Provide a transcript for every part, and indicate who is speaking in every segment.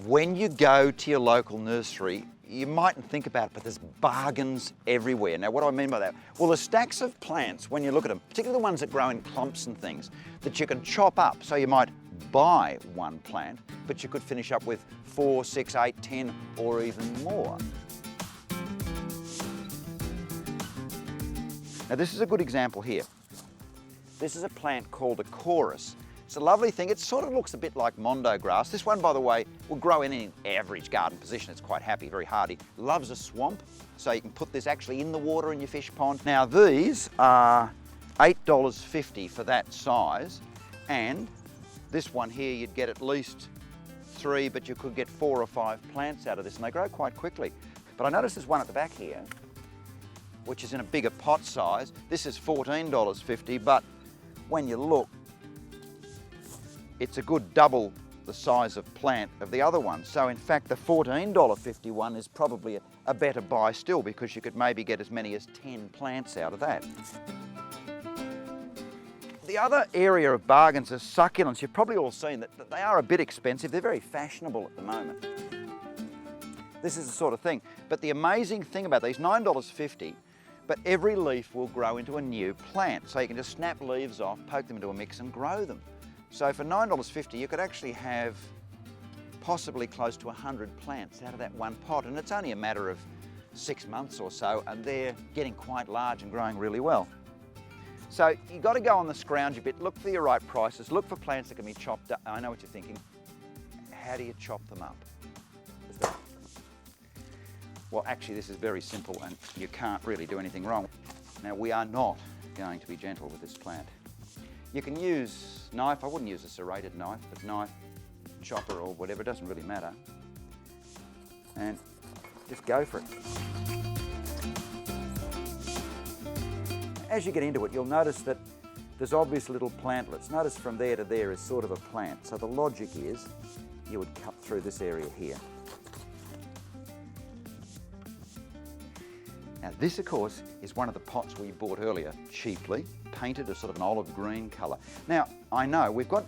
Speaker 1: When you go to your local nursery, you mightn't think about it, but there's bargains everywhere. Now, what do I mean by that? Well, there's stacks of plants, when you look at them, particularly the ones that grow in clumps and things, that you can chop up. So you might buy one plant, but you could finish up with 4, 6, 8, 10, or even more. Now, this is a good example here. This is a plant called a chorus. It's a lovely thing. It sort of looks a bit like mondo grass. This one, by the way, will grow in any average garden position. It's quite happy, very hardy. Loves a swamp, so you can put this actually in the water in your fish pond. Now, these are $8.50 for that size, and this one here, you'd get at least 3, but you could get 4 or 5 plants out of this, and they grow quite quickly. But I notice there's one at the back here, which is in a bigger pot size. This is $14.50, but when you look, it's a good double the size of plant of the other one. So in fact, the $14.50 one is probably a better buy still, because you could maybe get as many as 10 plants out of that. The other area of bargains is succulents. You've probably all seen that they are a bit expensive. They're very fashionable at the moment. This is the sort of thing. But the amazing thing about these, $9.50, but every leaf will grow into a new plant. So you can just snap leaves off, poke them into a mix and grow them. So for $9.50, you could actually have possibly close to 100 plants out of that one pot, and it's only a matter of 6 months or so, and they're getting quite large and growing really well. So you've got to go on the Scrounge a bit, look for your right prices, look for plants that can be chopped up. I know what you're thinking. How do you chop them up? Well, actually, this is very simple, and you can't really do anything wrong. Now, we are not going to be gentle with this plant. You can use knife. I wouldn't use a serrated knife, but knife, chopper or whatever, it doesn't really matter. And just go for it. As you get into it, you'll notice that there's obvious little plantlets. Notice from there to there is sort of a plant. So the logic is you would cut through this area here. Now this, of course, is one of the pots we bought earlier, cheaply, painted a sort of an olive green colour. Now, I know we've got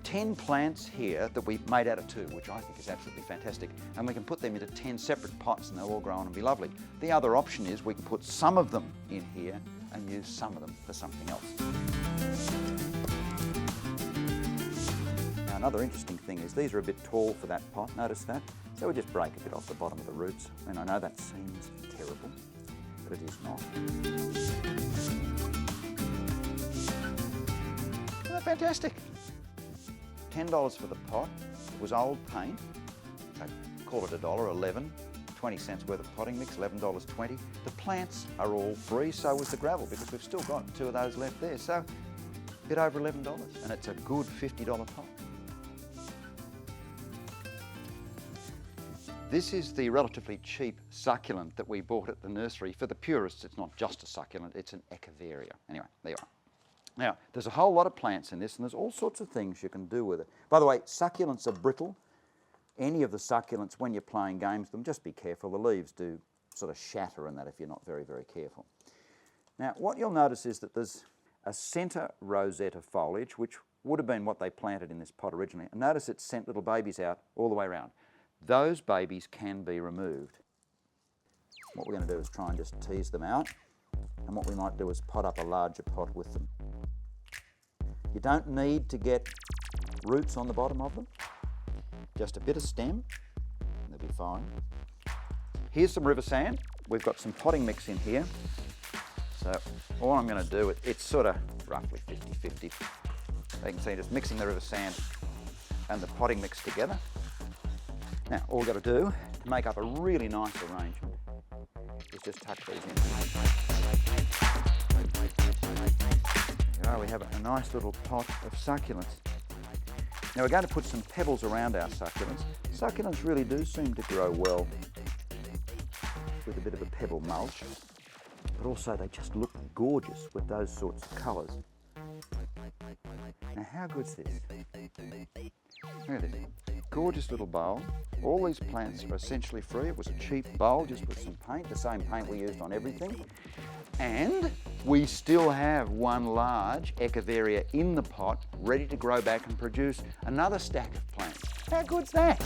Speaker 1: 10 plants here that we've made out of 2, which I think is absolutely fantastic, and we can put them into 10 separate pots and they'll all grow on and be lovely. The other option is we can put some of them in here and use some of them for something else. Now, another interesting thing is these are a bit tall for that pot, notice that? So we just break a bit off the bottom of the roots, and I know that seems terrible, but it is not. Isn't that fantastic? $10 for the pot. It was old paint, so call it $1, 11, 20 cents worth of potting mix, $11.20. The plants are all free, so was the gravel, because we've still got 2 of those left there, so a bit over $11, and it's a good $50 pot. This is the relatively cheap succulent that we bought at the nursery. For the purists, it's not just a succulent, it's an echeveria. Anyway, there you are. Now, there's a whole lot of plants in this, and there's all sorts of things you can do with it. By the way, succulents are brittle. Any of the succulents, when you're playing games with them, just be careful. The leaves do sort of shatter and that if you're not very, very careful. Now, what you'll notice is that there's a centre rosette of foliage, which would have been what they planted in this pot originally. And notice it's sent little babies out all the way around. Those babies can be removed. What we're going to do is try and just tease them out. And what we might do is pot up a larger pot with them. You don't need to get roots on the bottom of them. Just a bit of stem, and they'll be fine. Here's some river sand. We've got some potting mix in here. So all I'm going to do, it's sort of roughly 50-50. You can see just mixing the river sand and the potting mix together. Now, all we've got to do to make up a really nice arrangement is just tuck these in. There we have a nice little pot of succulents. Now we're going to put some pebbles around our succulents. Succulents really do seem to grow well with a bit of a pebble mulch, but also they just look gorgeous with those sorts of colours. Now how good's this? Look at this. Gorgeous little bowl. All these plants are essentially free. It was a cheap bowl just with some paint, the same paint we used on everything. And we still have one large echeveria in the pot, ready to grow back and produce another stack of plants. How good's that?